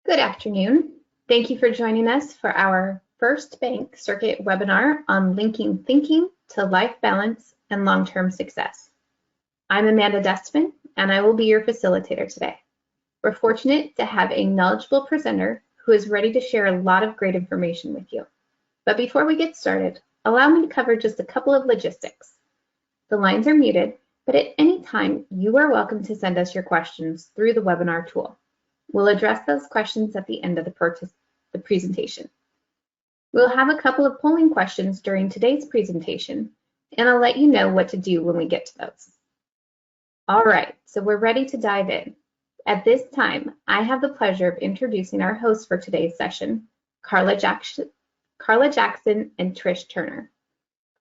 Good afternoon. Thank you for joining us for our first bank circuit webinar on linking thinking to life balance and long-term success. I'm Amanda Dustman, and I will be your facilitator today. We're fortunate to have a knowledgeable presenter who is ready to share a lot of great information with you. But before we get started, allow me to cover just a couple of logistics. The lines are muted, but at any time, you are welcome to send us your questions through the webinar tool. We'll address those questions at the end of the presentation. We'll have a couple of polling questions during today's presentation, and I'll let you know what to do when we get to those. All right, so we're ready to dive in. At this time, I have the pleasure of introducing our hosts for today's session, Carla Jackson and Trish Turner.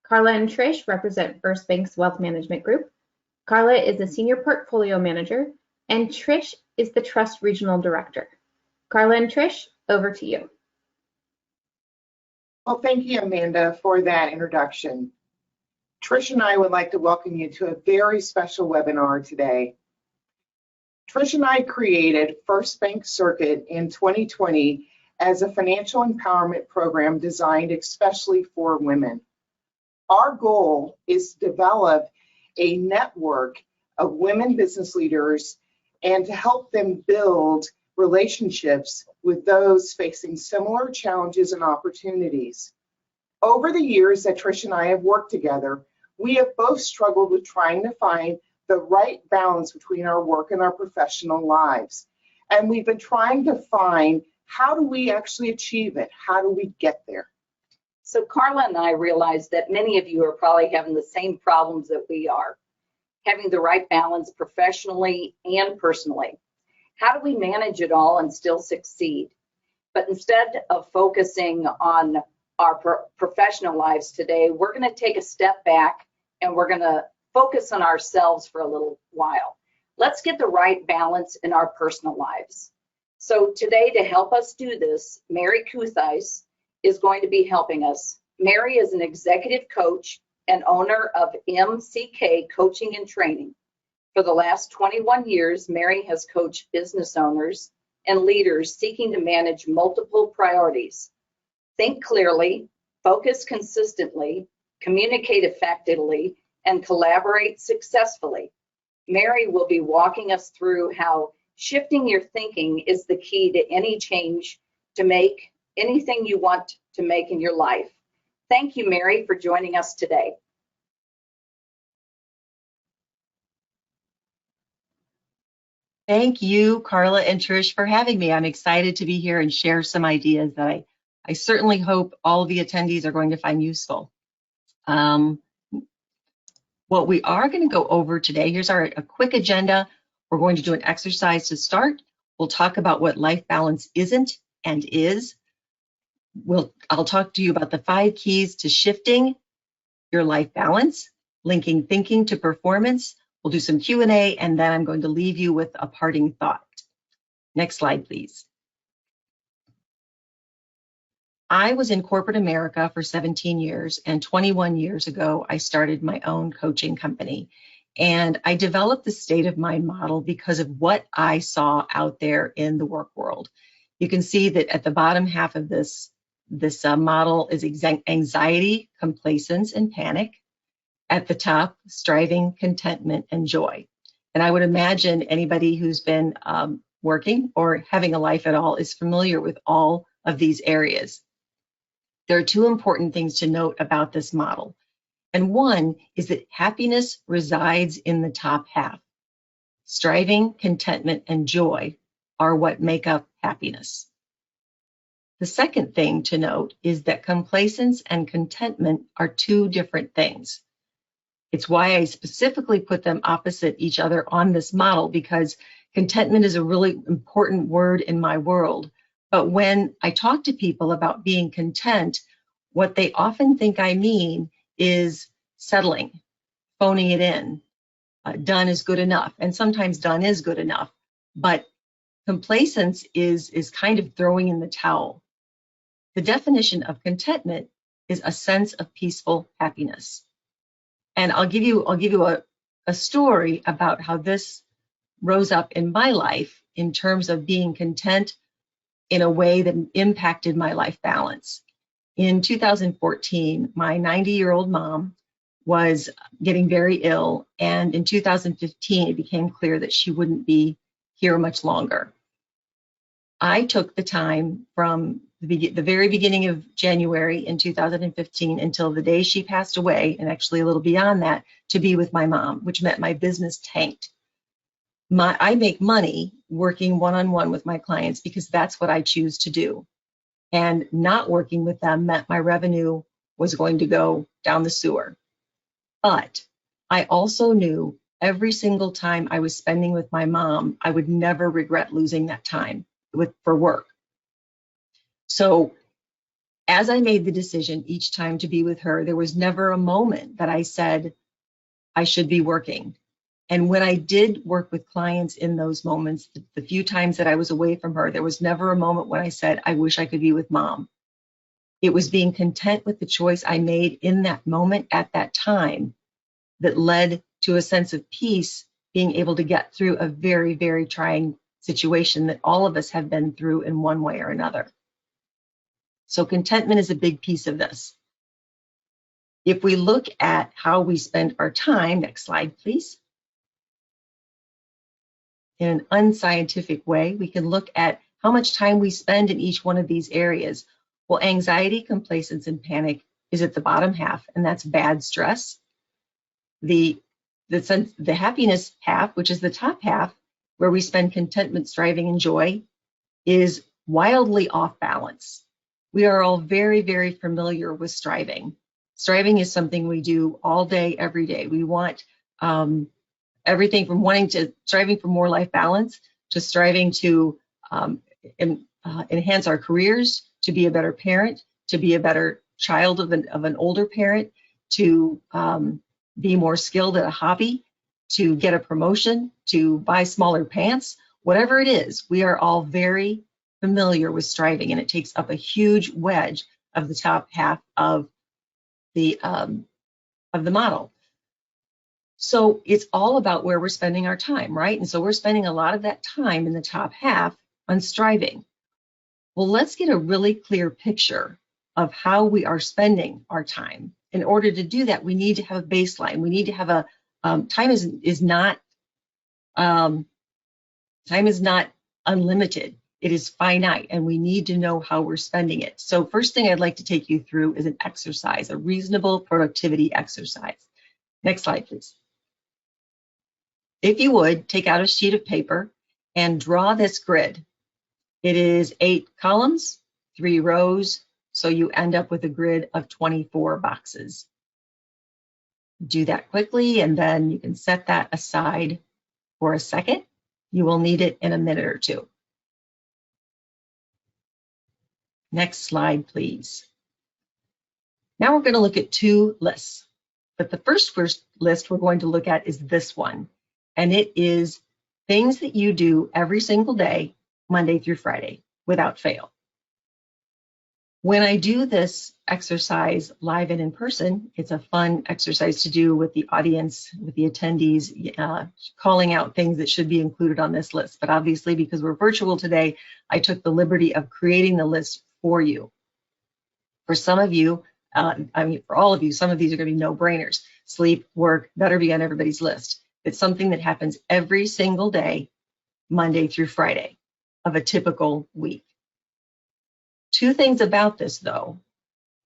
Carla and Trish represent First Bank's Wealth Management Group. Carla is a Senior Portfolio Manager, and Trish is the Trust Regional Director. Carla and Trish, over to you. Well, thank you, Amanda, for that introduction. Trish and I would like to welcome you to a very special webinar today. Trish and I created First Bank Circuit in 2020 as a financial empowerment program designed especially for women. Our goal is to develop a network of women business leaders and to help them build relationships with those facing similar challenges and opportunities. Over the years that Trish and I have worked together, we have both struggled with trying to find the right balance between our work and our professional lives. And we've been trying to find, how do we actually achieve it? How do we get there? So Carla and I realized that many of you are probably having the same problems that we are, having the right balance professionally and personally. How do we manage it all and still succeed? But instead of focusing on our professional lives today, we're going to take a step back and we're going to focus on ourselves for a little while. Let's get the right balance in our personal lives. So today, to help us do this, Mary Kutheis is going to be helping us. Mary is an executive coach and owner of MCK Coaching and Training. For the last 21 years, Mary has coached business owners and leaders seeking to manage multiple priorities. Think clearly, focus consistently, communicate effectively, and collaborate successfully. Mary will be walking us through how shifting your thinking is the key to any change to make anything you want to make in your life. Thank you, Mary, for joining us today. Thank you, Carla and Trish, for having me. I'm excited to be here and share some ideas that I certainly hope all of the attendees are going to find useful. What we are going to go over today, here's a quick agenda. We're going to do an exercise to start. We'll talk about what life balance isn't and is. I'll talk to you about the 5 keys to shifting your life balance, linking thinking to performance. We'll do some Q&A, and then I'm going to leave you with a parting thought. Next slide, please. I was in corporate America for 17 years, and 21 years ago, I started my own coaching company. And I developed the state of mind model because of what I saw out there in the work world. You can see that at the bottom half of this model is anxiety, complacence, and panic. At the top, striving, contentment, and joy. And I would imagine anybody who's been working or having a life at all is familiar with all of these areas. There are 2 important things to note about this model. And one is that happiness resides in the top half. Striving, contentment, and joy are what make up happiness. The second thing to note is that complacence and contentment are 2 different things. It's why I specifically put them opposite each other on this model, because contentment is a really important word in my world. But when I talk to people about being content, what they often think I mean is settling, phoning it in. Done is good enough. And sometimes done is good enough. But complacence is kind of throwing in the towel. The definition of contentment is a sense of peaceful happiness. And I'll give you a story about how this rose up in my life in terms of being content in a way that impacted my life balance. In 2014, my 90-year-old mom was getting very ill, and in 2015, it became clear that she wouldn't be here much longer. I took the time from the very beginning of January in 2015 until the day she passed away, and actually a little beyond that, to be with my mom, which meant my business tanked. I make money working one-on-one with my clients because that's what I choose to do. And not working with them meant my revenue was going to go down the sewer. But I also knew every single time I was spending with my mom, I would never regret losing that time for work. So as I made the decision each time to be with her, there was never a moment that I said I should be working. And when I did work with clients in those moments, the few times that I was away from her, there was never a moment when I said, I wish I could be with mom. It was being content with the choice I made in that moment at that time that led to a sense of peace, being able to get through a very, very trying situation that all of us have been through in one way or another. So contentment is a big piece of this. If we look at how we spend our time, next slide, please. In an unscientific way, we can look at how much time we spend in each one of these areas. Well, anxiety, complacence, and panic is at the bottom half, and that's bad stress. The happiness half, which is the top half, where we spend contentment, striving, and joy, is wildly off balance. We are all very, very familiar with striving. Striving is something we do all day, every day. We want everything from striving for more life balance, to striving to enhance our careers, to be a better parent, to be a better child of an older parent, to be more skilled at a hobby, to get a promotion, to buy smaller pants, whatever it is. We are all very familiar with striving, and it takes up a huge wedge of the top half of the model. So it's all about where we're spending our time, right? And so we're spending a lot of that time in the top half on striving. Well, let's get a really clear picture of how we are spending our time. In order to do that, we need to have a baseline. We need to have a time is not unlimited. It is finite, and we need to know how we're spending it. So first thing I'd like to take you through is an exercise, a reasonable productivity exercise. Next slide, please. If you would, take out a sheet of paper and draw this grid. It is 8 columns, 3 rows, so you end up with a grid of 24 boxes. Do that quickly, and then you can set that aside for a second. You will need it in a minute or two. Next slide, please. Now we're going to look at 2 lists. But the first list we're going to look at is this one. And it is things that you do every single day, Monday through Friday, without fail. When I do this exercise live and in person, it's a fun exercise to do with the audience, with the attendees, calling out things that should be included on this list. But obviously, because we're virtual today, I took the liberty of creating the list for you. For some of you, for all of you, some of these are going to be no-brainers. Sleep, work, better be on everybody's list. It's something that happens every single day, Monday through Friday of a typical week. 2 things about this, though.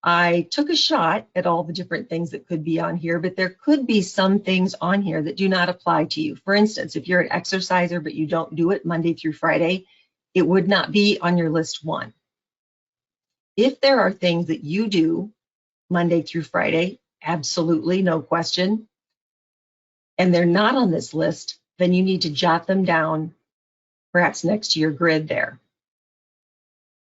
I took a shot at all the different things that could be on here, but there could be some things on here that do not apply to you. For instance, if you're an exerciser but you don't do it Monday through Friday, it would not be on your list 1. If there are things that you do Monday through Friday, absolutely, no question, and they're not on this list, then you need to jot them down, perhaps next to your grid there.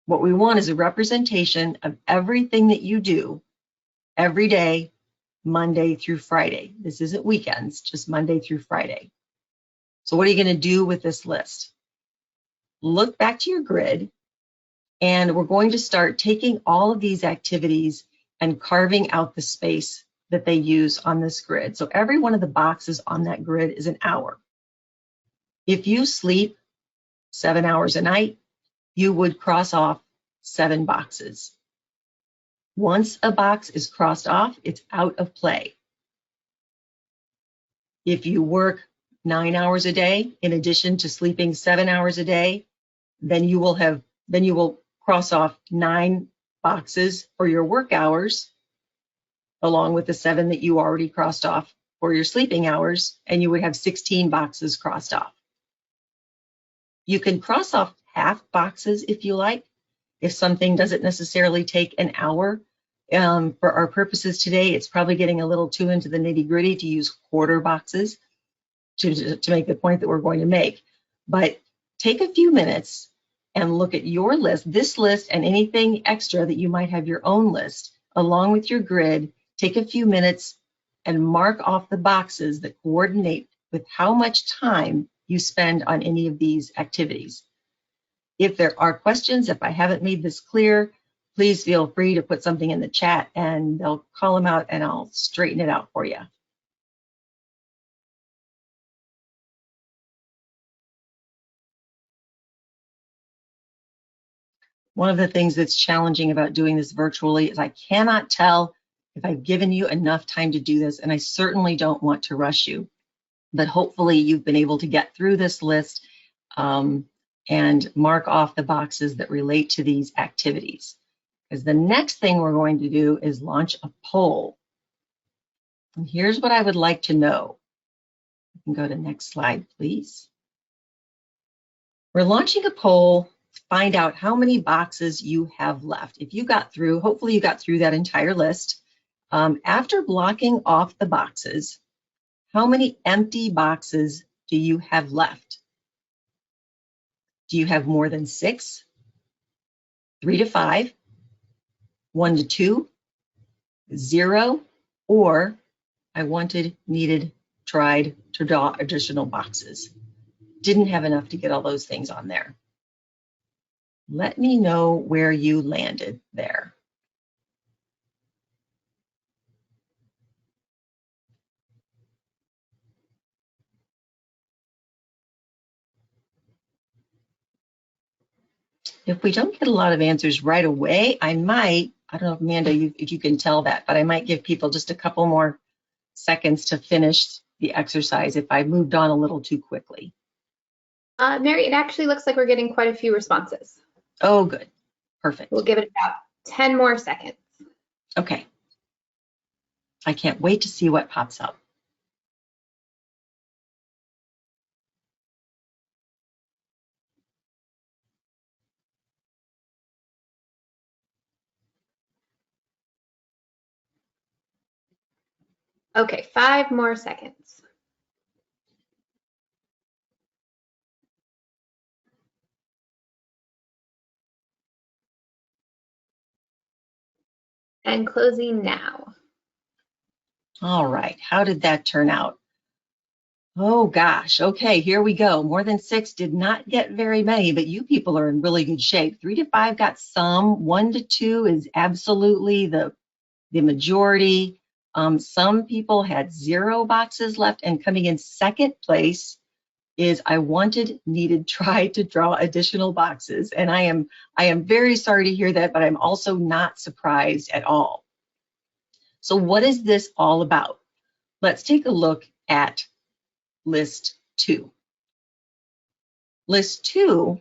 What we want is a representation of everything that you do every day, Monday through Friday. This isn't weekends, just Monday through Friday. So what are you going to do with this list? Look back to your grid, and we're going to start taking all of these activities and carving out the space that they use on this grid. So every one of the boxes on that grid is an hour. If you sleep 7 hours a night, you would cross off 7 boxes. Once a box is crossed off, it's out of play. If you work 9 hours a day, in addition to sleeping 7 hours a day, then you will cross off 9 boxes for your work hours, along with the 7 that you already crossed off for your sleeping hours, and you would have 16 boxes crossed off. You can cross off half boxes if you like. If something doesn't necessarily take an hour, for our purposes today, it's probably getting a little too into the nitty-gritty to use quarter boxes to make the point that we're going to make. But take a few minutes and look at your list, this list, and anything extra that you might have your own list, along with your grid. Take a few minutes and mark off the boxes that coordinate with how much time you spend on any of these activities. If there are questions, if I haven't made this clear, please feel free to put something in the chat and they'll call them out and I'll straighten it out for you. One of the things that's challenging about doing this virtually is I cannot tell if I've given you enough time to do this, and I certainly don't want to rush you. But hopefully you've been able to get through this list and mark off the boxes that relate to these activities. Because the next thing we're going to do is launch a poll. And here's what I would like to know. You can go to next slide, please. We're launching a poll to find out how many boxes you have left. If you got through, hopefully you got through that entire list. After blocking off the boxes, how many empty boxes do you have left? Do you have more than 6, 3 to 5, 1 to 2, 0, or I wanted, needed, tried to draw additional boxes? Didn't have enough to get all those things on there. Let me know where you landed there. If we don't get a lot of answers right away, I don't know if Amanda, if you can tell that, but I might give people just a couple more seconds to finish the exercise if I moved on a little too quickly. Mary, it actually looks like we're getting quite a few responses. Oh, good. Perfect. We'll give it about 10 more seconds. Okay. I can't wait to see what pops up. Okay, 5 more seconds. And closing now. All right, how did that turn out? Oh gosh, okay, here we go. More than 6 did not get very many, but you people are in really good shape. 3 to 5 got some. 1 to 2 is absolutely the majority. Some people had 0 boxes left, and coming in second place is I wanted, needed, tried to draw additional boxes. And I am very sorry to hear that, but I'm also not surprised at all. So what is this all about? Let's take a look at list 2. List 2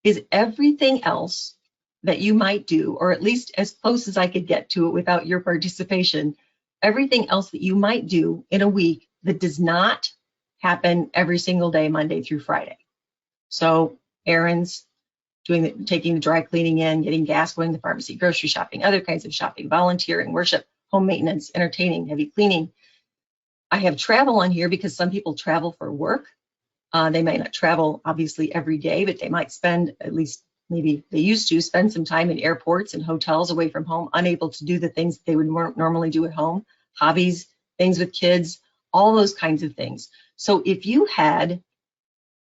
is everything else that you might do, or at least as close as I could get to it without your participation, everything else that you might do in a week that does not happen every single day, Monday through Friday. So errands, taking the dry cleaning in, getting gas, going to the pharmacy, grocery shopping, other kinds of shopping, volunteering, worship, home maintenance, entertaining, heavy cleaning. I have travel on here because some people travel for work. They might not travel obviously every day, but they might spend, at least maybe they used to, spend some time in airports and hotels away from home, unable to do the things they would normally do at home, hobbies, things with kids, all those kinds of things. So if you had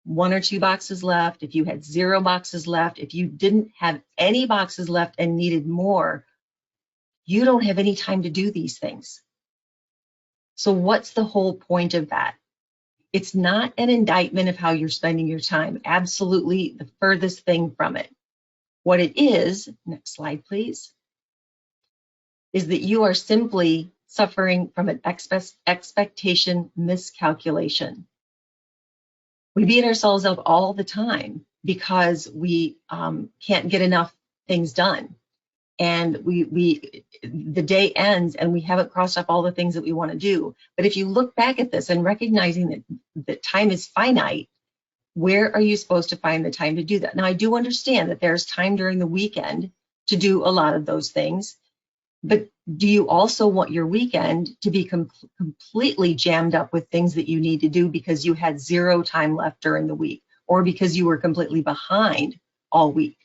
1 or 2 boxes left, if you had 0 boxes left, if you didn't have any boxes left and needed more, you don't have any time to do these things. So what's the whole point of that? It's not an indictment of how you're spending your time. Absolutely the furthest thing from it. What it is, next slide please, is that you are simply suffering from an expectation miscalculation. We beat ourselves up all the time because we can't get enough things done. And the day ends and we haven't crossed off all the things that we want to do. But if you look back at this and recognizing that time is finite, where are you supposed to find the time to do that? Now, I do understand that there's time during the weekend to do a lot of those things, but do you also want your weekend to be completely jammed up with things that you need to do because you had zero time left during the week, or because you were completely behind all week?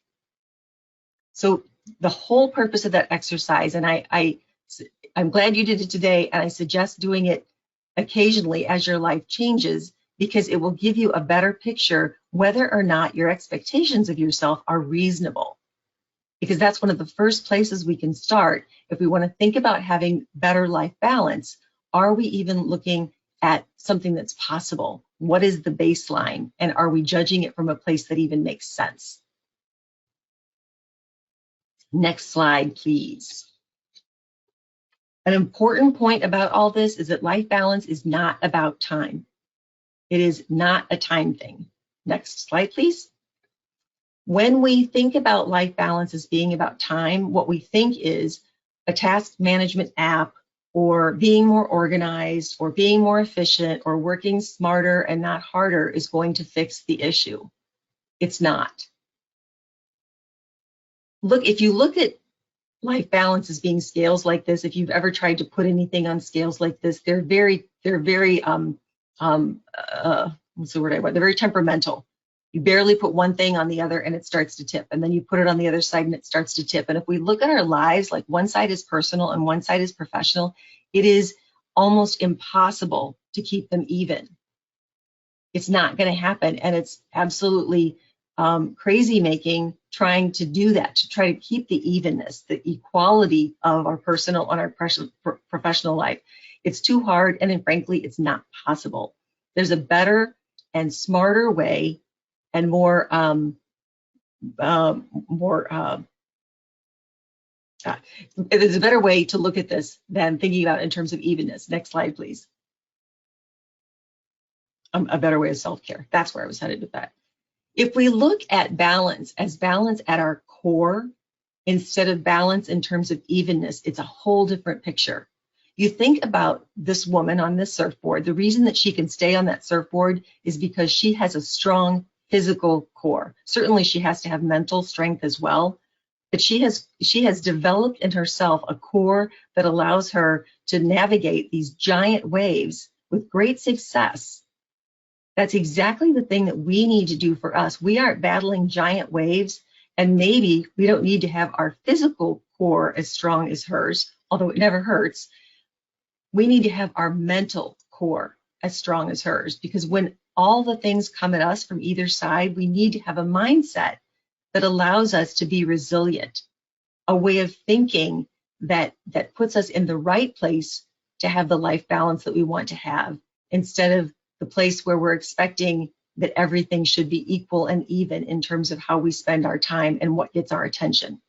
So the whole purpose of that exercise, and I'm glad you did it today, and I suggest doing it occasionally as your life changes, because it will give you a better picture whether or not your expectations of yourself are reasonable. Because that's one of the first places we can start if we want to think about having better life balance. Are we even looking at something that's possible? What is the baseline? And are we judging it from a place that even makes sense? Next slide, please. An important point about all this is that life balance is not about time. It is not a time thing. Next slide, please. When we think about life balance as being about time, what we think is a task management app, or being more organized, or being more efficient, or working smarter and not harder is going to fix the issue. It's not. Look, if you look at life balance as being scales like this, if you've ever tried to put anything on scales like this, they're very what's the word I want? They're very temperamental. You barely put one thing on the other and it starts to tip, and then you put it on the other side and it starts to tip. And if we look at our lives, like one side is personal and one side is professional, it is almost impossible to keep them even. It's not going to happen, and it's absolutely crazy making trying to do that, to try to keep the evenness, the equality of our personal and our professional life. It's too hard, and then frankly, it's not possible. There's a better and smarter way, and there's a better way to look at this than thinking about it in terms of evenness. Next slide, please. A better way of self-care. That's where I was headed with that. If we look at balance as balance at our core, instead of balance in terms of evenness, it's a whole different picture. You think about this woman on this surfboard. The reason that she can stay on that surfboard is because she has a strong physical core. Certainly she has to have mental strength as well, but she has developed in herself a core that allows her to navigate these giant waves with great success. That's exactly the thing that we need to do for us. We aren't battling giant waves, and maybe we don't need to have our physical core as strong as hers, although it never hurts. We need to have our mental core as strong as hers, because when all the things come at us from either side, we need to have a mindset that allows us to be resilient, a way of thinking that puts us in the right place to have the life balance that we want to have, instead of the place where we're expecting that everything should be equal and even in terms of how we spend our time and what gets our attention.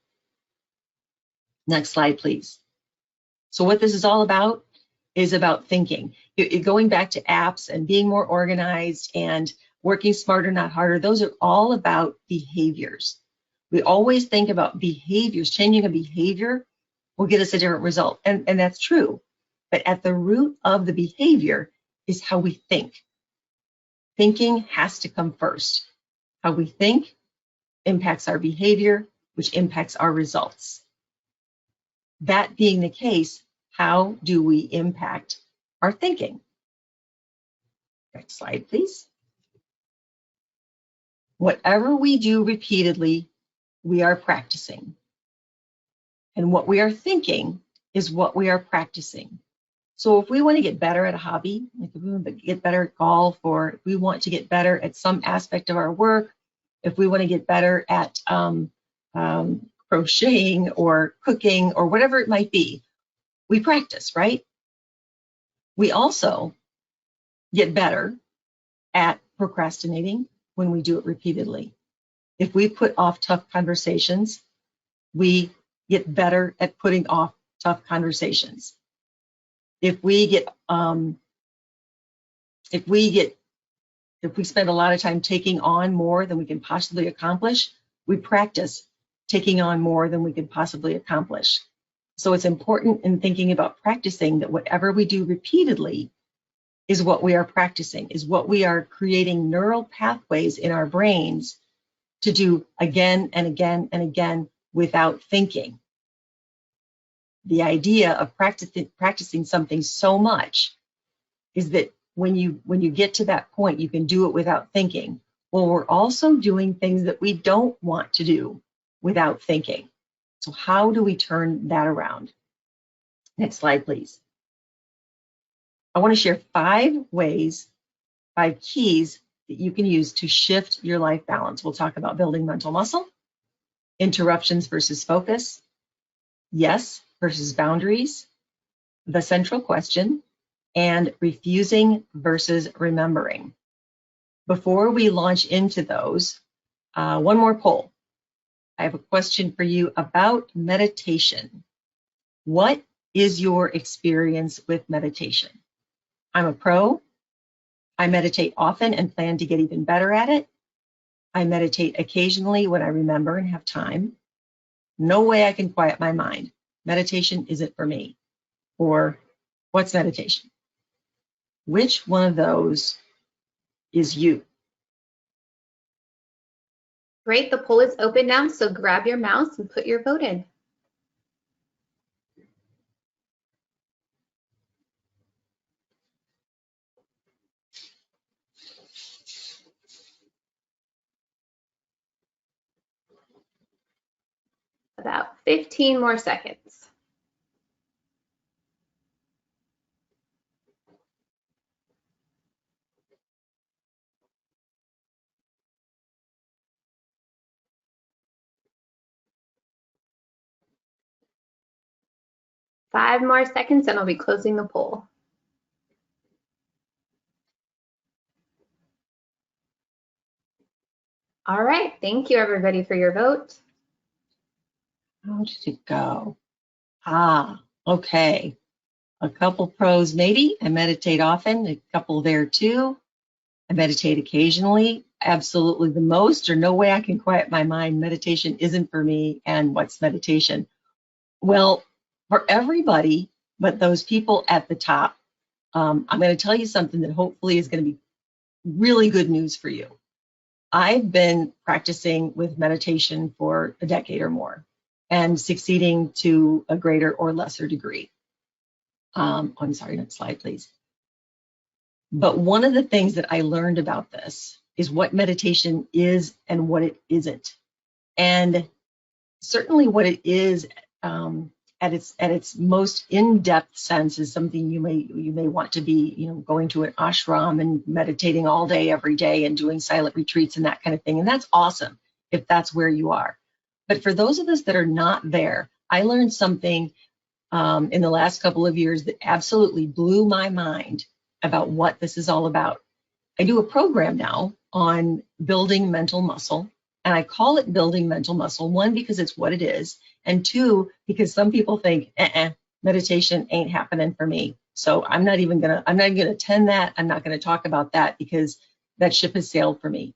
Next slide, please. So what this is all about is about thinking. Going back to apps and being more organized and working smarter, not harder, those are all about behaviors. We always think about behaviors. Changing a behavior will get us a different result, and that's true. But at the root of the behavior is how we think. Thinking has to come first. How we think impacts our behavior, which impacts our results. That being the case, how do we impact our thinking? Next slide, please. Whatever we do repeatedly, we are practicing. And what we are thinking is what we are practicing. So if we want to get better at a hobby, like if we want to get better at golf, or if we want to get better at some aspect of our work, if we want to get better at crocheting or cooking or whatever it might be, we practice, right? We also get better at procrastinating when we do it repeatedly. If we put off tough conversations, we get better at putting off tough conversations. If we spend a lot of time taking on more than we can possibly accomplish, we practice taking on more than we can possibly accomplish. So it's important in thinking about practicing that whatever we do repeatedly is what we are practicing, is what we are creating neural pathways in our brains to do again and again and again without thinking. The idea of practicing something so much is that when you get to that point, you can do it without thinking. Well, we're also doing things that we don't want to do without thinking. So how do we turn that around? Next slide, please. I want to share 5 keys that you can use to shift your life balance. We'll talk about building mental muscle, interruptions versus focus, yes versus boundaries, the central question, and refusing versus remembering. Before we launch into those, one more poll. I have a question for you about meditation. What is your experience with meditation? I'm a pro. I meditate often and plan to get even better at it. I meditate occasionally when I remember and have time. No way I can quiet my mind. Meditation isn't for me. Or what's meditation? Which one of those is you? Great, the poll is open now, so grab your mouse and put your vote in. About 15 more seconds. Five more seconds and I'll be closing the poll. All right, thank you everybody for your vote. How did it go? Okay. A couple pros maybe. I meditate often, a couple there too. I meditate occasionally, absolutely the most, or no way I can quiet my mind. Meditation isn't for me. And what's meditation? Well, for everybody, but those people at the top, I'm going to tell you something that hopefully is going to be really good news for you. I've been practicing with meditation for a decade or more and succeeding to a greater or lesser degree. I'm sorry, next slide, please. But one of the things that I learned about this is what meditation is and what it isn't. And certainly what it is at its most in-depth sense is something you may want to be, going to an ashram and meditating all day, every day, and doing silent retreats and that kind of thing. And that's awesome if that's where you are. But for those of us that are not there, I learned something in the last couple of years that absolutely blew my mind about what this is all about. I do a program now on building mental muscle, and I call it building mental muscle, 1, because it's what it is, and 2, because some people think, meditation ain't happening for me. So I'm not even gonna attend that. I'm not gonna talk about that because that ship has sailed for me.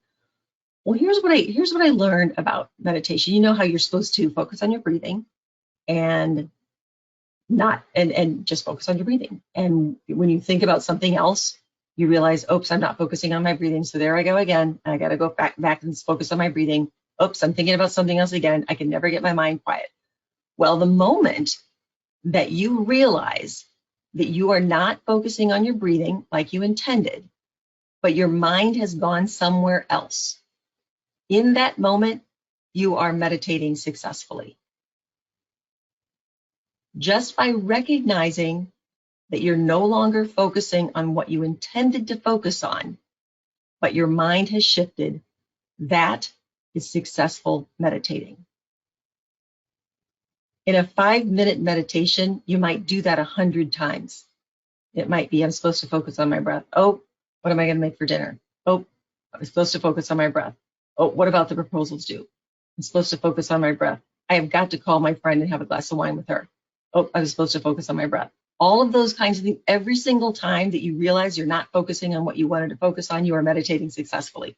Well, here's what I learned about meditation. You know how you're supposed to focus on your breathing and just focus on your breathing. And when you think about something else, you realize, oops, I'm not focusing on my breathing. So there I go again. I got to go back and focus on my breathing. Oops, I'm thinking about something else again. I can never get my mind quiet. Well, the moment that you realize that you are not focusing on your breathing like you intended, but your mind has gone somewhere else, in that moment, you are meditating successfully. Just by recognizing that you're no longer focusing on what you intended to focus on, but your mind has shifted, that is successful meditating. In a 5-minute meditation, you might do that 100 times. It might be, I'm supposed to focus on my breath. Oh, what am I going to make for dinner? Oh, I'm supposed to focus on my breath. Oh, what about the proposals due? I'm supposed to focus on my breath. I have got to call my friend and have a glass of wine with her. Oh, I was supposed to focus on my breath. All of those kinds of things, every single time that you realize you're not focusing on what you wanted to focus on, you are meditating successfully.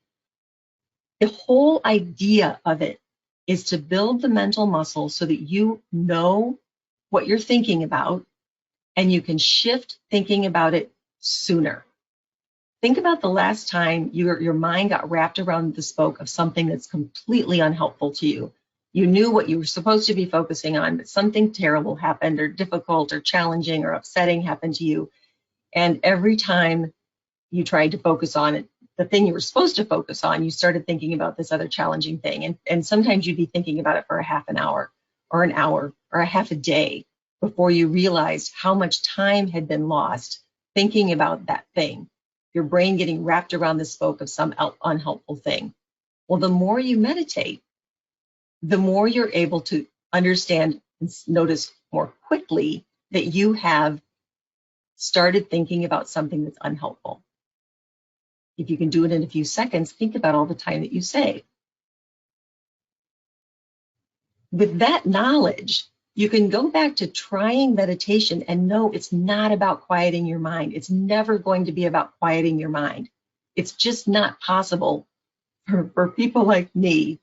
The whole idea of it is to build the mental muscle so that you know what you're thinking about and you can shift thinking about it sooner. Think about the last time your mind got wrapped around the spoke of something that's completely unhelpful to you. You knew what you were supposed to be focusing on, but something terrible happened or difficult or challenging or upsetting happened to you. And every time you tried to focus on it, the thing you were supposed to focus on, you started thinking about this other challenging thing. And sometimes you'd be thinking about it for a half an hour or a half a day before you realized how much time had been lost thinking about that thing. Your brain getting wrapped around the spoke of some unhelpful thing. Well, the more you meditate, the more you're able to understand and notice more quickly that you have started thinking about something that's unhelpful. If you can do it in a few seconds, think about all the time that you save. With that knowledge, you can go back to trying meditation and know it's not about quieting your mind. It's never going to be about quieting your mind. It's just not possible for people like me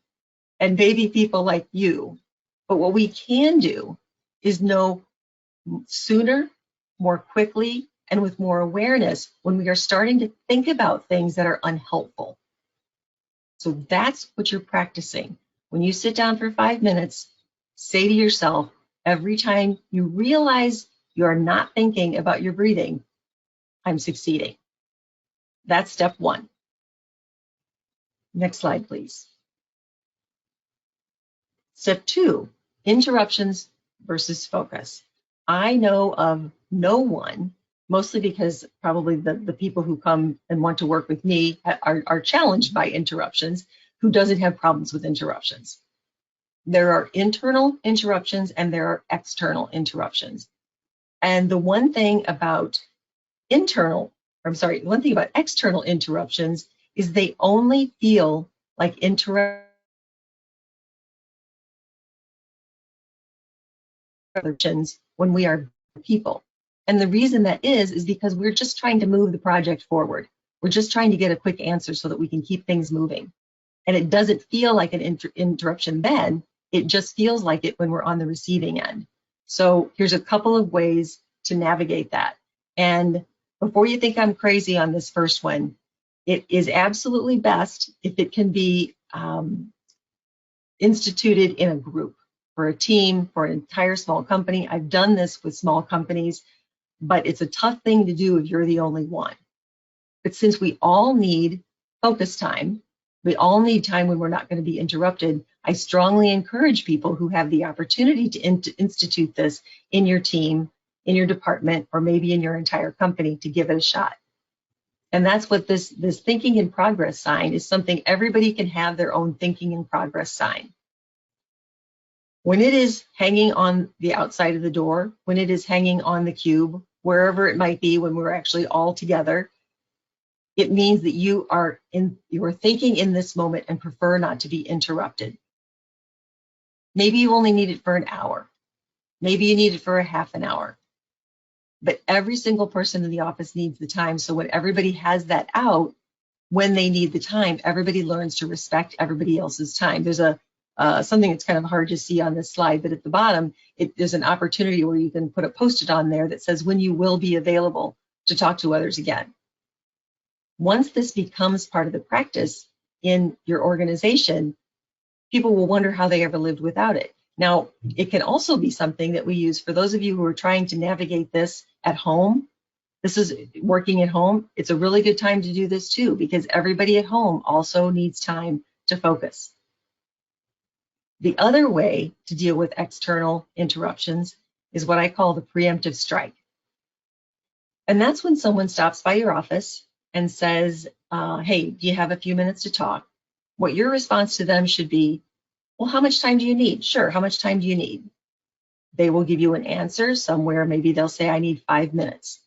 and maybe people like you. But what we can do is know sooner, more quickly, and with more awareness when we are starting to think about things that are unhelpful. So that's what you're practicing. When you sit down for 5 minutes, say to yourself, every time you realize you're not thinking about your breathing, I'm succeeding. That's step one. Next slide, please. Step two, interruptions versus focus. I know of no one, mostly because probably the people who come and want to work with me are challenged by interruptions, who doesn't have problems with interruptions. There are internal interruptions and there are external interruptions. And the one thing about external interruptions is they only feel like interruptions when we are people. And the reason that is because we're just trying to move the project forward. We're just trying to get a quick answer so that we can keep things moving. And it doesn't feel like an interruption then, it just feels like it when we're on the receiving end. So here's a couple of ways to navigate that. And before you think I'm crazy on this first one, it is absolutely best if it can be instituted in a group, for a team, for an entire small company. I've done this with small companies, but it's a tough thing to do if you're the only one. But since we all need focus time, we all need time when we're not going to be interrupted, I strongly encourage people who have the opportunity to institute this in your team, in your department, or maybe in your entire company to give it a shot. And that's what this thinking in progress sign is, something everybody can have their own thinking in progress sign. When it is hanging on the outside of the door, when it is hanging on the cube, wherever it might be when we're actually all together, it means that you are thinking in this moment and prefer not to be interrupted. Maybe you only need it for an hour. Maybe you need it for a half an hour. But every single person in the office needs the time. So when everybody has that out, when they need the time, everybody learns to respect everybody else's time. There's something that's kind of hard to see on this slide, but at the bottom, there's an opportunity where you can put a Post-it on there that says when you will be available to talk to others again. Once this becomes part of the practice in your organization, people will wonder how they ever lived without it. Now, it can also be something that we use for those of you who are trying to navigate this at home. This is working at home. It's a really good time to do this too, because everybody at home also needs time to focus. The other way to deal with external interruptions is what I call the preemptive strike. And that's when someone stops by your office and says, hey, do you have a few minutes to talk? What your response to them should be, well, how much time do you need? Sure, how much time do you need? They will give you an answer somewhere. Maybe they'll say, I need 5 minutes.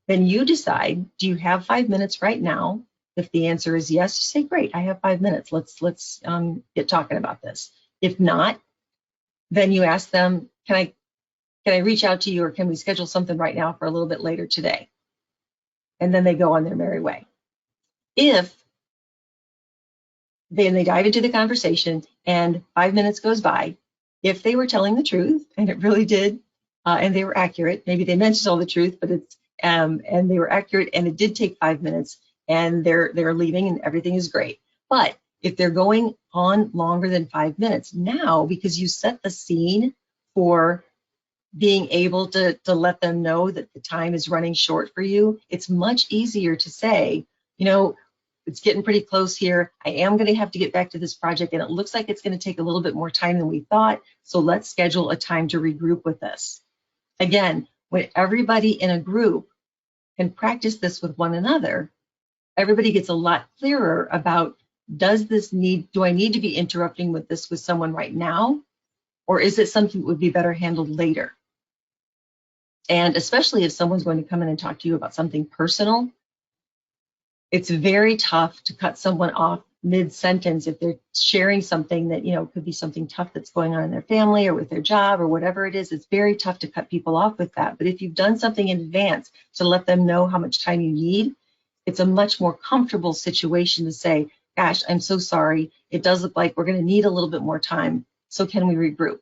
Then you decide, do you have 5 minutes right now? If the answer is yes, say, great, I have 5 minutes. Let's get talking about this. If not, then you ask them, can I reach out to you, or can we schedule something right now for a little bit later today? And then they go on their merry way. If then they dive into the conversation and 5 minutes goes by, if they were telling the truth and it really did, and they were accurate, maybe they mentioned all the truth, but it's and they were accurate and it did take 5 minutes and they're leaving and everything is great. But if they're going on longer than 5 minutes, now, because you set the scene for being able to let them know that the time is running short for you, it's much easier to say, you know, it's getting pretty close here. I am going to have to get back to this project, and it looks like it's going to take a little bit more time than we thought. So let's schedule a time to regroup with this. Again, when everybody in a group can practice this with one another, everybody gets a lot clearer about, do I need to be interrupting with this with someone right now? Or is it something that would be better handled later? And especially if someone's going to come in and talk to you about something personal, it's very tough to cut someone off mid-sentence if they're sharing something that, you know, could be something tough that's going on in their family or with their job or whatever it is. It's very tough to cut people off with that. But if you've done something in advance to let them know how much time you need, it's a much more comfortable situation to say, gosh, I'm so sorry. It does look like we're going to need a little bit more time. So can we regroup?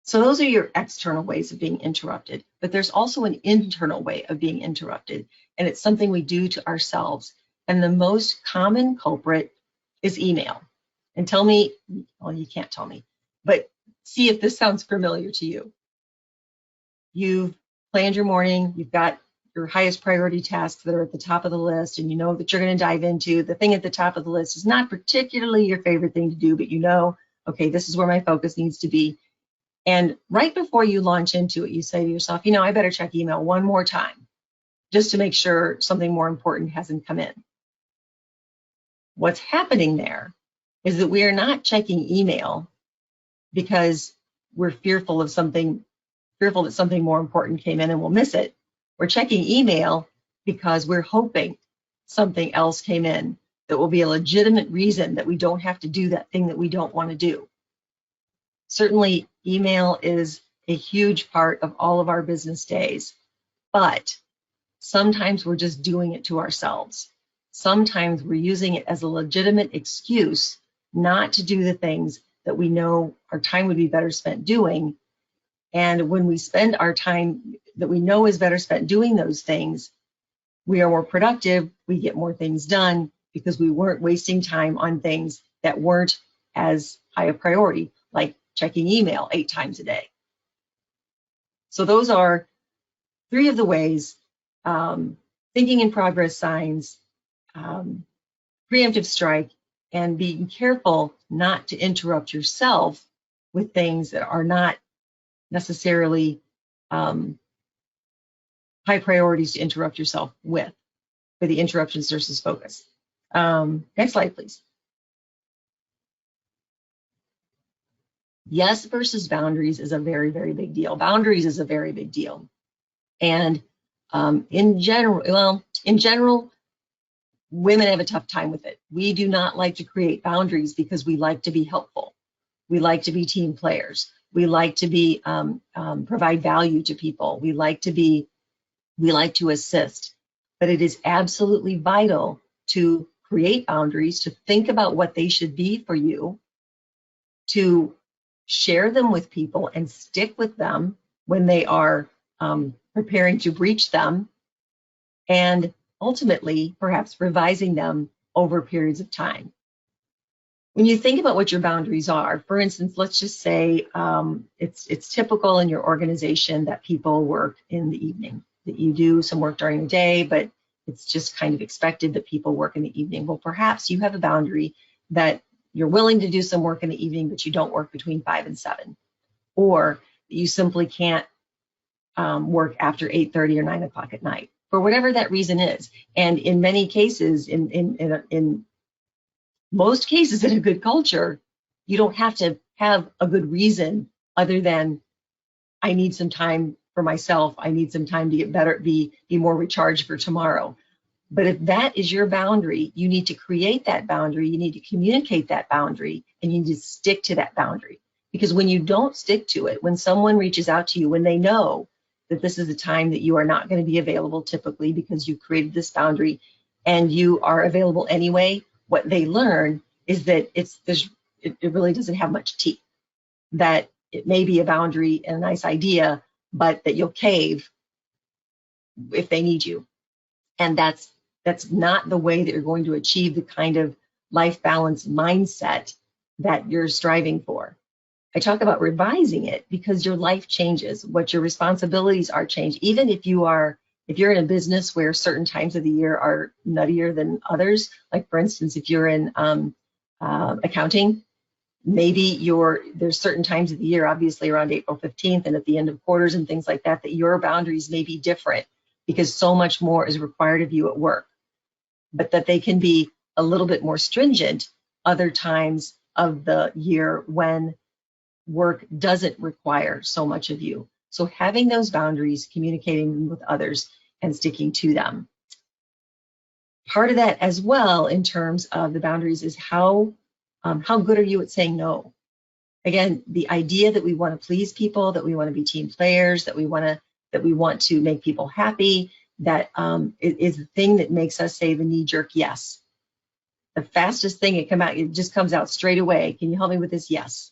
So those are your external ways of being interrupted. But there's also an internal way of being interrupted. And it's something we do to ourselves. And the most common culprit is email. And tell me, well, you can't tell me, but see if this sounds familiar to you. You've planned your morning, you've got your highest priority tasks that are at the top of the list, and you know that you're going to dive into. The thing at the top of the list is not particularly your favorite thing to do, but you know, okay, this is where my focus needs to be. And right before you launch into it, you say to yourself, you know, I better check email one more time just to make sure something more important hasn't come in. What's happening there is that we are not checking email because we're fearful that something more important came in and we'll miss it. We're checking email because we're hoping something else came in that will be a legitimate reason that we don't have to do that thing that we don't want to do. Certainly, email is a huge part of all of our business days, but sometimes we're just doing it to ourselves. Sometimes we're using it as a legitimate excuse not to do the things that we know our time would be better spent doing. And when we spend our time that we know is better spent doing those things, we are more productive, we get more things done because we weren't wasting time on things that weren't as high a priority, like checking email 8 times a day. So those are 3 of the ways: thinking in progress signs, preemptive strike, and being careful not to interrupt yourself with things that are not necessarily high priorities to interrupt yourself with, for the interruptions versus focus. Next slide, please. Yes versus boundaries is a very, very big deal. Boundaries is a very big deal. And in general, women have a tough time with it. We do not like to create boundaries because we like to be helpful. We like to be team players. We like to be provide value to people. We like to assist. But it is absolutely vital to create boundaries, to think about what they should be for you, to share them with people and stick with them when they are preparing to breach them, and ultimately perhaps revising them over periods of time. When you think about what your boundaries are, for instance, let's just say it's typical in your organization that people work in the evening, that you do some work during the day, but it's just kind of expected that people work in the evening. Well, perhaps you have a boundary that you're willing to do some work in the evening, but you don't work between 5 and 7, or you simply can't work after 8:30 or 9 o'clock at night, for whatever that reason is. And in many cases, in most cases in a good culture, you don't have to have a good reason other than, I need some time for myself. I need some time to get better, be more recharged for tomorrow. But if that is your boundary, you need to create that boundary, you need to communicate that boundary, and you need to stick to that boundary. Because when you don't stick to it, when someone reaches out to you, when they know that this is a time that you are not going to be available typically because you created this boundary and you are available anyway, what they learn is that it really doesn't have much teeth. That it may be a boundary and a nice idea, but that you'll cave if they need you. And that's not the way that you're going to achieve the kind of life balance mindset that you're striving for. I talk about revising it because your life changes, what your responsibilities are changed. Even if you're in a business where certain times of the year are nuttier than others, like for instance, if you're in accounting, maybe there's certain times of the year, obviously around April 15th and at the end of quarters and things like that, that your boundaries may be different because so much more is required of you at work, but that they can be a little bit more stringent other times of the year when work doesn't require so much of you. So having those boundaries, communicating with others, and sticking to them. Part of that as well in terms of the boundaries is how good are you at saying no? Again, the idea that we want to please people, that we want to be team players, that we want to make people happy, that is the thing that makes us say the knee-jerk yes. The fastest thing it just comes out straight away. Can you help me with this? Yes.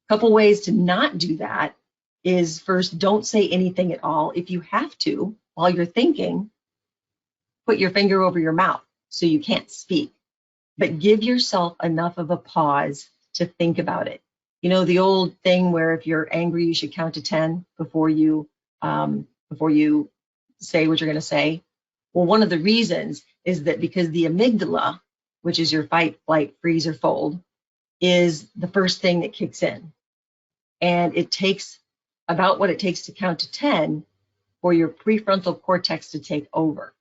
A couple ways to not do that is first, don't say anything at all. If you have to, while you're thinking, put your finger over your mouth so you can't speak. But give yourself enough of a pause to think about it. You know, the old thing where if you're angry, you should count to 10 before you say what you're going to say. Well, one of the reasons is that because the amygdala, which is your fight, flight, freeze, or fold, is the first thing that kicks in. And it takes about what it takes to count to 10 for your prefrontal cortex to take over.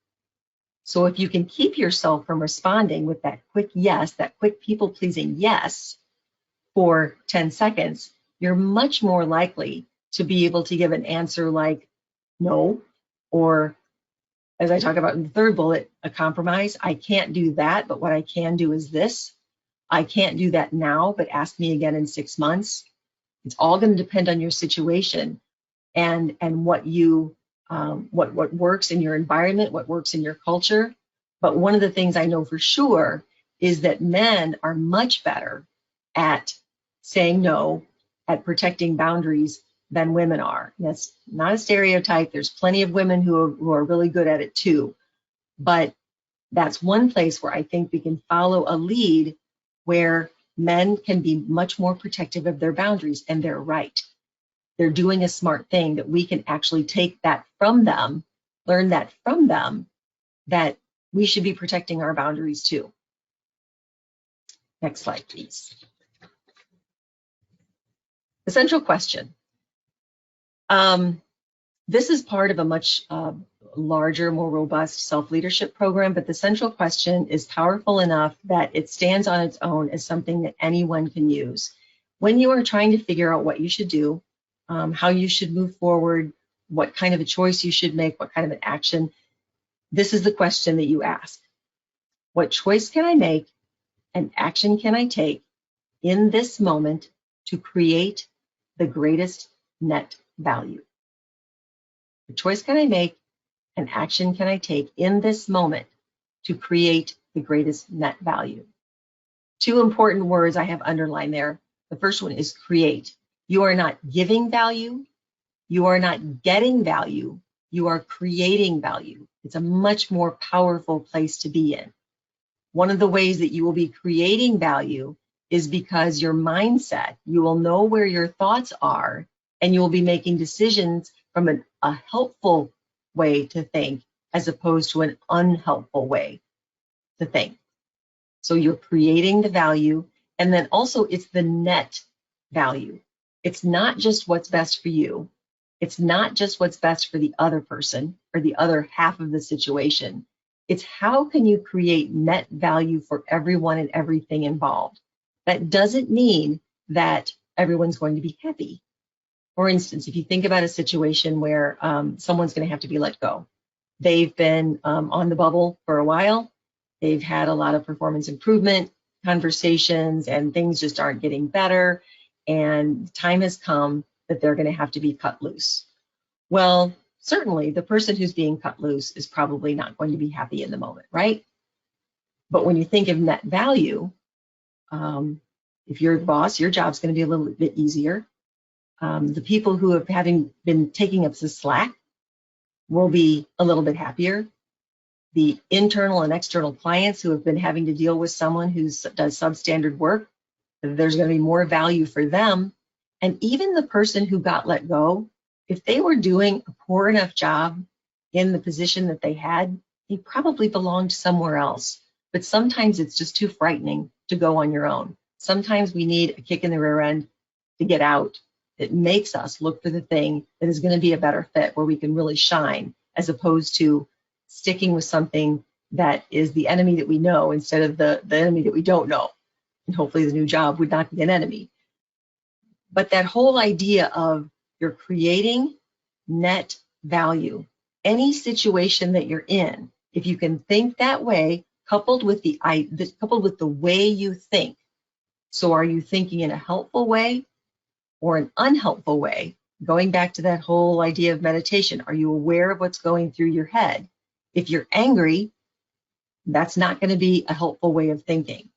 So if you can keep yourself from responding with that quick yes, that quick people-pleasing yes for 10 seconds, you're much more likely to be able to give an answer like no, or as I talk about in the third bullet, a compromise. I can't do that, but what I can do is this. I can't do that now, but ask me again in 6 months. It's all going to depend on your situation and what what works in your environment, what works in your culture. But one of the things I know for sure is that men are much better at saying no, at protecting boundaries than women are. That's not a stereotype. There's plenty of women who are really good at it too. But that's one place where I think we can follow a lead where men can be much more protective of their boundaries, and they're right. They're doing a smart thing that we can actually take that from them, learn that from them, that we should be protecting our boundaries too. Next slide, please. The central question. This is part of a much larger, more robust self-leadership program, but the central question is powerful enough that it stands on its own as something that anyone can use. When you are trying to figure out what you should do, how you should move forward, what kind of a choice you should make, what kind of an action, this is the question that you ask. What choice can I make and action can I take in this moment to create the greatest net value? What choice can I make and action can I take in this moment to create the greatest net value? Two important words I have underlined there. The first one is create. You are not giving value. You are not getting value. You are creating value. It's a much more powerful place to be in. One of the ways that you will be creating value is because your mindset, you will know where your thoughts are, and you will be making decisions from a helpful way to think as opposed to an unhelpful way to think. So you're creating the value, and then also it's the net value. It's not just what's best for you. It's not just what's best for the other person or the other half of the situation. It's how can you create net value for everyone and everything involved. That doesn't mean that everyone's going to be happy. For instance, if you think about a situation where someone's going to have to be let go, They've been on the bubble for a while. They've had a lot of performance improvement conversations, and things just aren't getting better. And the time has come that they're going to have to be cut loose. Well, certainly the person who's being cut loose is probably not going to be happy in the moment, right? But when you think of net value, if you're the boss, your job's going to be a little bit easier. The people who have been taking up the slack will be a little bit happier. The internal and external clients who have been having to deal with someone who does substandard work, there's going to be more value for them. And even the person who got let go, if they were doing a poor enough job in the position that they had, they probably belonged somewhere else. But sometimes it's just too frightening to go on your own. Sometimes we need a kick in the rear end to get out. It makes us look for the thing that is going to be a better fit, where we can really shine, as opposed to sticking with something that is the enemy that we know instead of the enemy that we don't know. And hopefully the new job would not be an enemy. But that whole idea of you're creating net value, any situation that you're in, if you can think that way, coupled with the way you think. So are you thinking in a helpful way or an unhelpful way? Going back to that whole idea of meditation, are you aware of what's going through your head? If you're angry, that's not going to be a helpful way of thinking.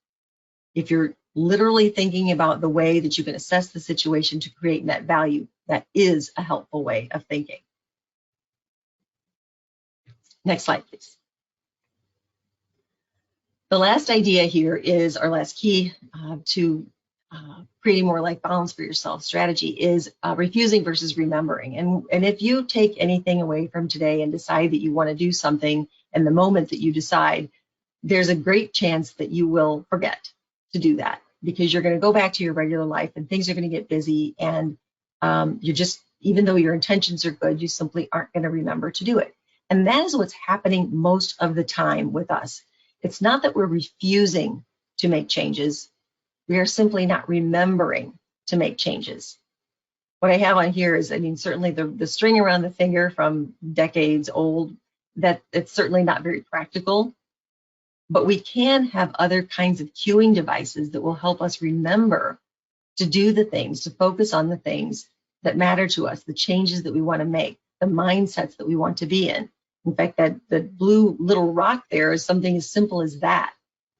If you're literally thinking about the way that you can assess the situation to create net value, that is a helpful way of thinking. Next slide, please. The last idea here is our last key to creating more life balance for yourself strategy is refusing versus remembering. And if you take anything away from today and decide that you want to do something, and the moment that you decide, there's a great chance that you will forget to do that, because you're going to go back to your regular life and things are going to get busy, and you're just, even though your intentions are good, you simply aren't going to remember to do it. And that is what's happening most of the time with us. It's not that we're refusing to make changes. We are simply not remembering to make changes. What I have on here is, certainly the string around the finger from decades old, that it's certainly not very practical, but we can have other kinds of cueing devices that will help us remember to do the things, to focus on the things that matter to us, the changes that we want to make, the mindsets that we want to be in. In fact, the blue little rock there is something as simple as that.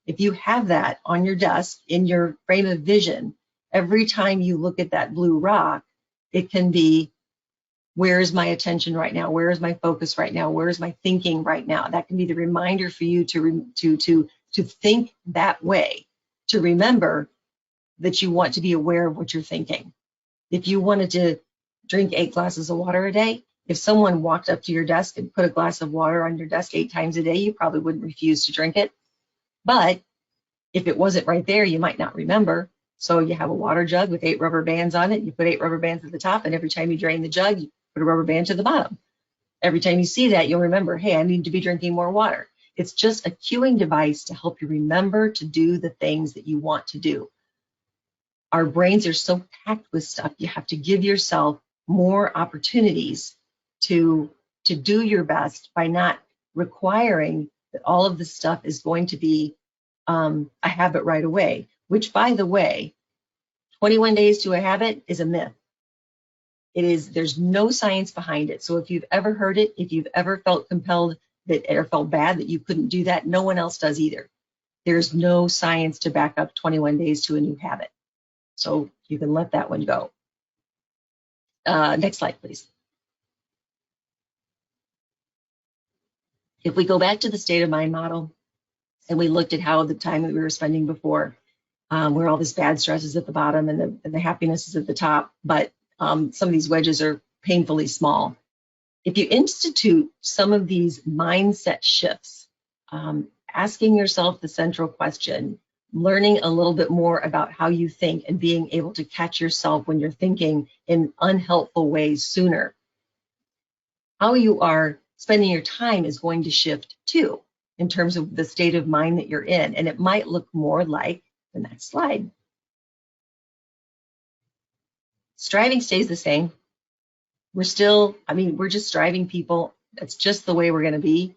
If you have that on your desk in your frame of vision, every time you look at that blue rock, it can be, where is my attention right now? Where is my focus right now? Where is my thinking right now? That can be the reminder for you to think that way, to remember that you want to be aware of what you're thinking. If you wanted to drink 8 glasses of water a day, if someone walked up to your desk and put a glass of water on your desk 8 times a day, you probably wouldn't refuse to drink it. But if it wasn't right there, you might not remember. So you have a water jug with 8 rubber bands on it. You put 8 rubber bands at the top, and every time you drain the jug, you put a rubber band to the bottom. Every time you see that, you'll remember, hey, I need to be drinking more water. It's just a cueing device to help you remember to do the things that you want to do. Our brains are so packed with stuff. You have to give yourself more opportunities to do your best by not requiring that all of this stuff is going to be a habit right away, which, by the way, 21 days to a habit is a myth. There's no science behind it. So if you've ever heard it, if you've ever felt compelled or felt bad that you couldn't do that, no one else does either. There's no science to back up 21 days to a new habit. So you can let that one go. Next slide, please. If we go back to the state of mind model and we looked at how the time that we were spending before, where all this bad stress is at the bottom and the happiness is at the top, but some of these wedges are painfully small. If you institute some of these mindset shifts, asking yourself the central question, learning a little bit more about how you think and being able to catch yourself when you're thinking in unhelpful ways sooner, how you are spending your time is going to shift too, in terms of the state of mind that you're in. And it might look more like the next slide. Striving stays the same. We're just striving people that's just the way we're going to be.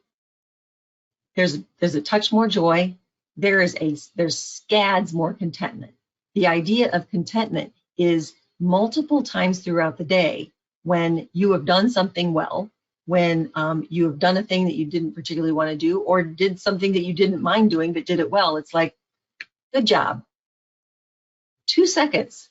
There's a touch more joy. There's scads more contentment. The idea of contentment is multiple times throughout the day when you have done something well, when you have done a thing that you didn't particularly want to do, or did something that you didn't mind doing but did it well. It's like, good job. 2 seconds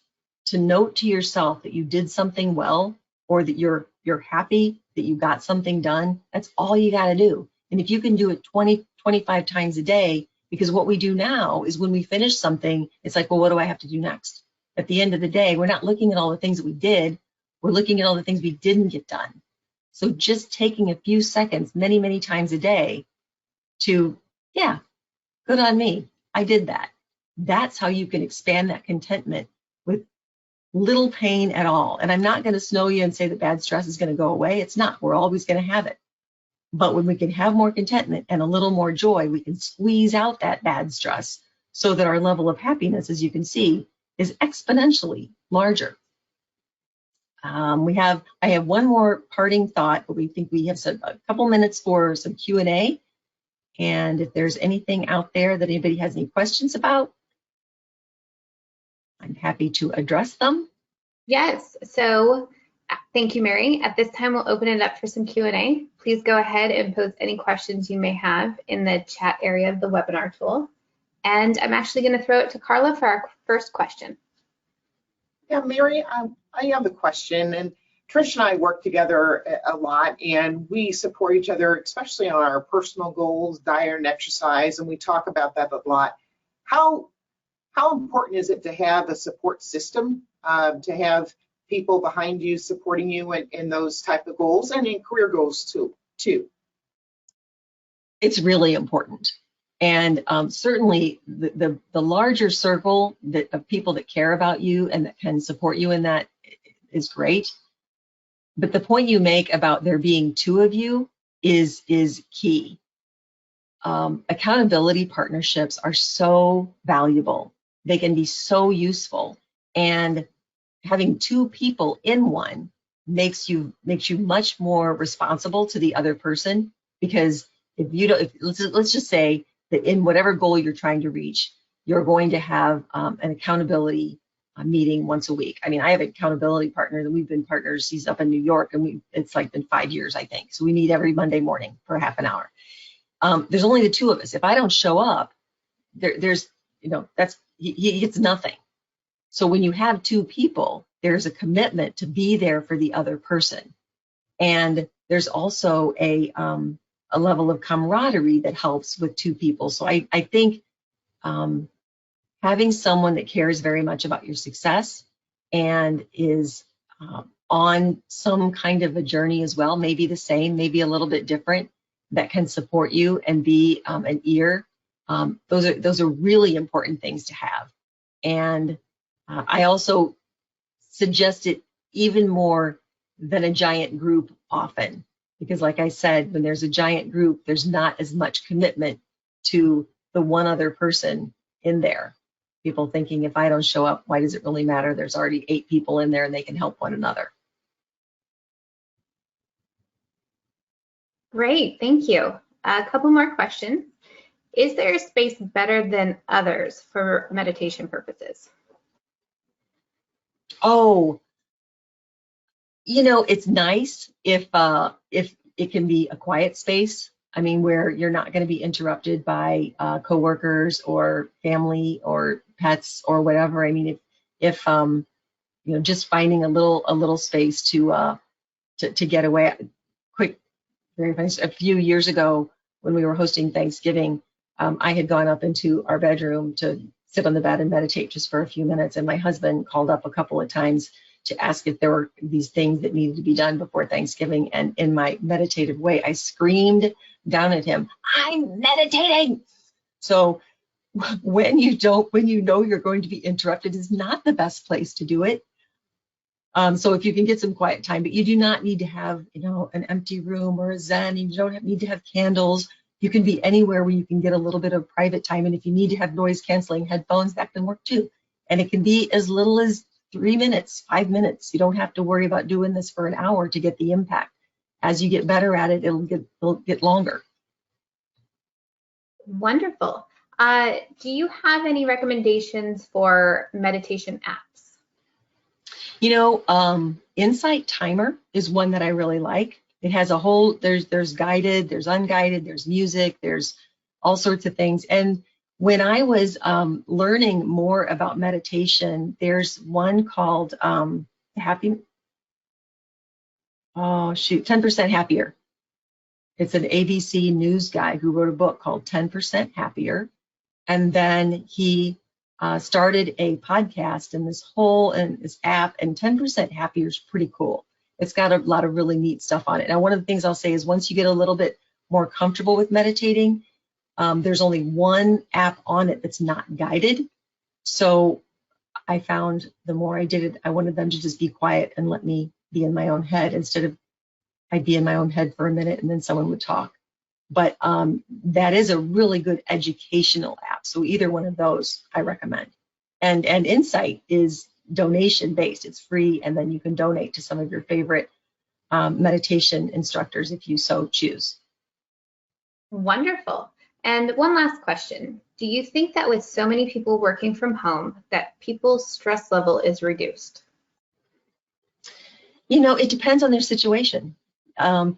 to note to yourself that you did something well, or that you're happy that you got something done. That's all you got to do. And if you can do it 20, 25 times a day, because what we do now is when we finish something, it's like, well, what do I have to do next? At the end of the day, we're not looking at all the things that we did. We're looking at all the things we didn't get done. So just taking a few seconds, many, many times a day to, yeah, good on me. I did that. That's how you can expand that contentment with little pain at all. And I'm not going to snow you and say that bad stress is going to go away. It's not. We're always going to have it. But when we can have more contentment and a little more joy, we can squeeze out that bad stress so that our level of happiness, as you can see, is exponentially larger. I have one more parting thought, but we think we have a couple minutes for some Q&A. And if there's anything out there that anybody has any questions about, I'm happy to address them. Yes, so thank you, Mary. At this time, we'll open it up for some Q&A. Please go ahead and post any questions you may have in the chat area of the webinar tool. And I'm actually going to throw it to Carla for our first question. Yeah, Mary, I have a question. And Trish and I work together a lot, and we support each other, especially on our personal goals, diet and exercise, and we talk about that a lot. How important is it to have a support system, to have people behind you supporting you in those type of goals and in career goals too? It's really important. And certainly the larger circle of people that care about you and that can support you in that is great. But the point you make about there being two of you is key. Accountability partnerships are so valuable. They can be so useful. And having two people in one makes you much more responsible to the other person, because let's just say that in whatever goal you're trying to reach, you're going to have an accountability meeting once a week. I mean, I have an accountability partner that we've been partners. He's up in New York, and it's like been 5 years, I think. So we meet every Monday morning for half an hour. There's only the two of us. If I don't show up, he gets nothing. So when you have two people, there's a commitment to be there for the other person. And there's also a level of camaraderie that helps with two people. So I think having someone that cares very much about your success and is on some kind of a journey as well, maybe the same, maybe a little bit different, that can support you and be an ear. Those are really important things to have. And I also suggest it even more than a giant group often, because like I said, when there's a giant group, there's not as much commitment to the one other person in there. People thinking, if I don't show up, why does it really matter? There's already 8 people in there and they can help one another. Great, thank you. A couple more questions. Is there a space better than others for meditation purposes? Oh, it's nice if it can be a quiet space. I mean, where you're not going to be interrupted by coworkers or family or pets or whatever. I mean, if just finding a little space to get away. Quick, very funny. A few years ago, when we were hosting Thanksgiving, I had gone up into our bedroom to sit on the bed and meditate just for a few minutes, and my husband called up a couple of times to ask if there were these things that needed to be done before Thanksgiving. And in my meditative way, I screamed down at him, "I'm meditating!" So when you know you're going to be interrupted is not the best place to do it. So if you can get some quiet time, but you do not need to have, an empty room or a Zen. You don't need to have candles. You can be anywhere where you can get a little bit of private time. And if you need to have noise canceling headphones, that can work too. And it can be as little as 3 minutes, 5 minutes. You don't have to worry about doing this for an hour to get the impact. as you get better at it, it'll get longer. Wonderful. Do you have any recommendations for meditation apps? You know, Insight Timer is one that I really like. It has a whole, there's guided, there's unguided, there's music, there's all sorts of things. And when I was learning more about meditation, there's one called 10% Happier. It's an ABC News guy who wrote a book called 10% Happier. And then he started a podcast and this app, and 10% Happier is pretty cool. It's got a lot of really neat stuff on it. Now, one of the things I'll say is once you get a little bit more comfortable with meditating, there's only one app on it that's not guided. So I found the more I did it, I wanted them to just be quiet and let me be in my own head instead of I'd be in my own head for a minute and then someone would talk. But that is a really good educational app. So either one of those I recommend. And Insight is donation based. It's free, and then you can donate to some of your favorite meditation instructors if you so choose. Wonderful. And one last question. Do you think that with so many people working from home that people's stress level is reduced? You know, it depends on their situation.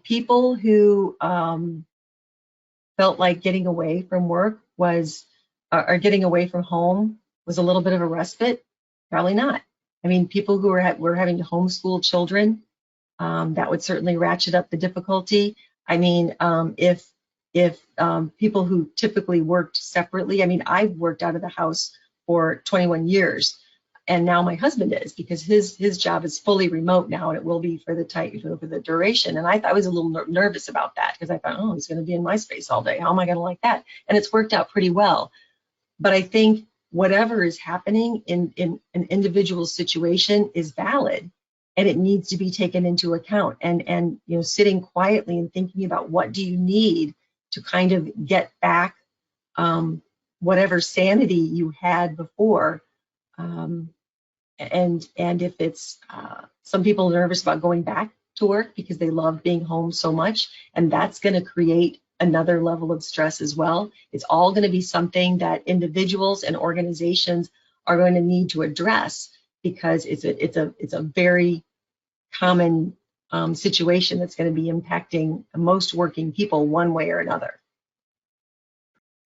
People who felt like getting away from work or getting away from home was a little bit of a respite, probably not. I mean, people who were having to homeschool children, that would certainly ratchet up the difficulty. I mean, if people who typically worked separately, I mean, I've worked out of the house for 21 years, and now my husband is, because his job is fully remote now, and it will be for the duration. And I was a little nervous about that because I thought, oh, he's going to be in my space all day. How am I going to like that? And it's worked out pretty well. But I think whatever is happening in an individual situation is valid, and it needs to be taken into account. And you know, sitting quietly and thinking about what do you need to kind of get back whatever sanity you had before. And if it's some people are nervous about going back to work because they love being home so much, and that's going to create another level of stress as well. It's all going to be something that individuals and organizations are going to need to address, because it's a very common situation that's going to be impacting most working people one way or another.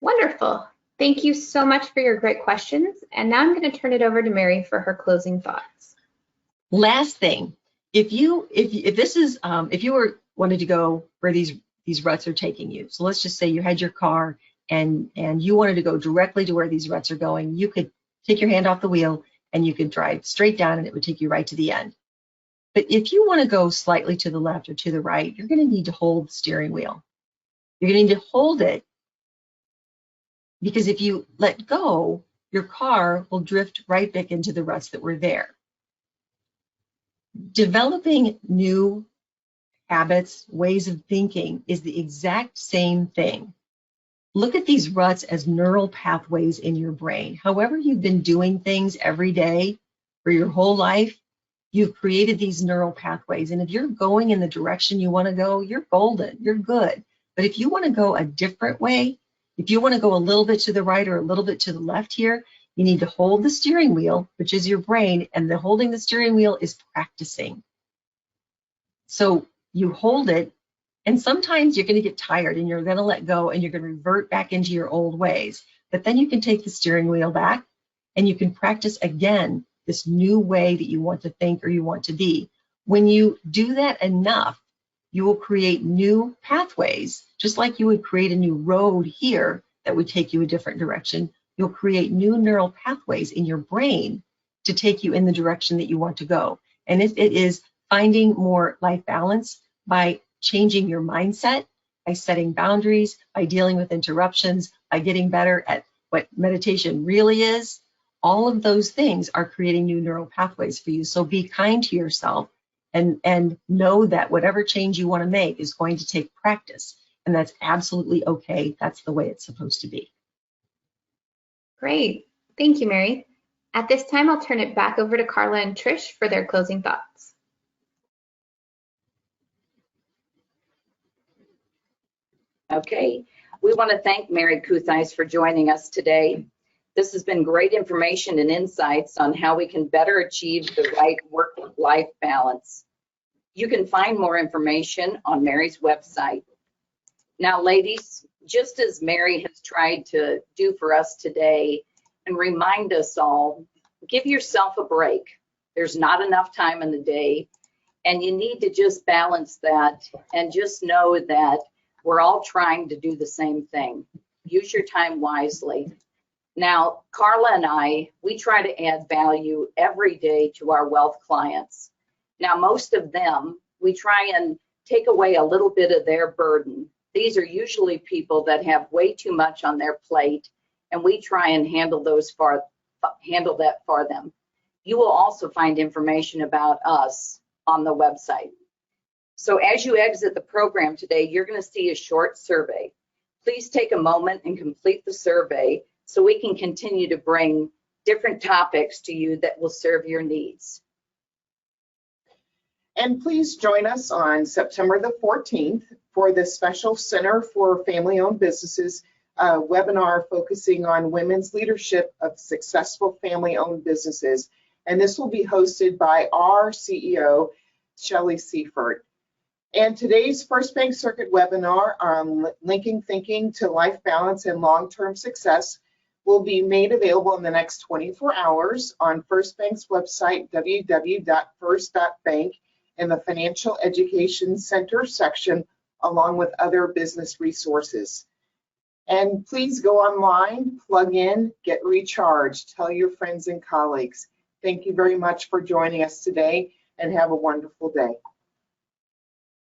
Wonderful. Thank you so much for your great questions. And now I'm going to turn it over to Mary for her closing thoughts. Last thing, if you wanted to go where these ruts are taking you, so let's just say you had your car and you wanted to go directly to where these ruts are going, you could take your hand off the wheel and you could drive straight down and it would take you right to the end. But if you want to go slightly to the left or to the right, you're going to need to hold the steering wheel. You're going to need to hold it, because if you let go, your car will drift right back into the ruts that were there. Developing new habits, ways of thinking is the exact same thing. Look at these ruts as neural pathways in your brain. However you've been doing things every day for your whole life, you've created these neural pathways. And if you're going in the direction you want to go, you're golden, you're good. But if you want to go a different way, if you want to go a little bit to the right or a little bit to the left here, you need to hold the steering wheel, which is your brain, and the holding the steering wheel is practicing. So you hold it, and sometimes you're going to get tired and you're going to let go and you're going to revert back into your old ways. But then you can take the steering wheel back and you can practice again this new way that you want to think or you want to be. When you do that enough, you will create new pathways, just like you would create a new road here that would take you a different direction. You'll create new neural pathways in your brain to take you in the direction that you want to go. And if it is finding more life balance by changing your mindset, by setting boundaries, by dealing with interruptions, by getting better at what meditation really is, all of those things are creating new neural pathways for you. So be kind to yourself and know that whatever change you want to make is going to take practice. And that's absolutely okay. That's the way it's supposed to be. Great. Thank you, Mary. At this time, I'll turn it back over to Carla and Trish for their closing thoughts. Okay, we want to thank Mary Kutheis for joining us today. This has been great information and insights on how we can better achieve the right work-life balance. You can find more information on Mary's website. Now, ladies, just as Mary has tried to do for us today and remind us all, give yourself a break. There's not enough time in the day, and you need to just balance that and just know that we're all trying to do the same thing. Use your time wisely. Now, Carla and I, we try to add value every day to our wealth clients. Now, most of them, we try and take away a little bit of their burden. These are usually people that have way too much on their plate, and we try and handle that for them. You will also find information about us on the website. So as you exit the program today, you're going to see a short survey. Please take a moment and complete the survey so we can continue to bring different topics to you that will serve your needs. And please join us on September the 14th for the special Center for Family-Owned Businesses webinar focusing on women's leadership of successful family-owned businesses. And this will be hosted by our CEO, Shelley Seifert. And today's First Bank Circuit webinar on linking thinking to life balance and long-term success will be made available in the next 24 hours on First Bank's website, www.first.bank, in the Financial Education Center section, along with other business resources. And please go online, plug in, get recharged, tell your friends and colleagues. Thank you very much for joining us today, and have a wonderful day.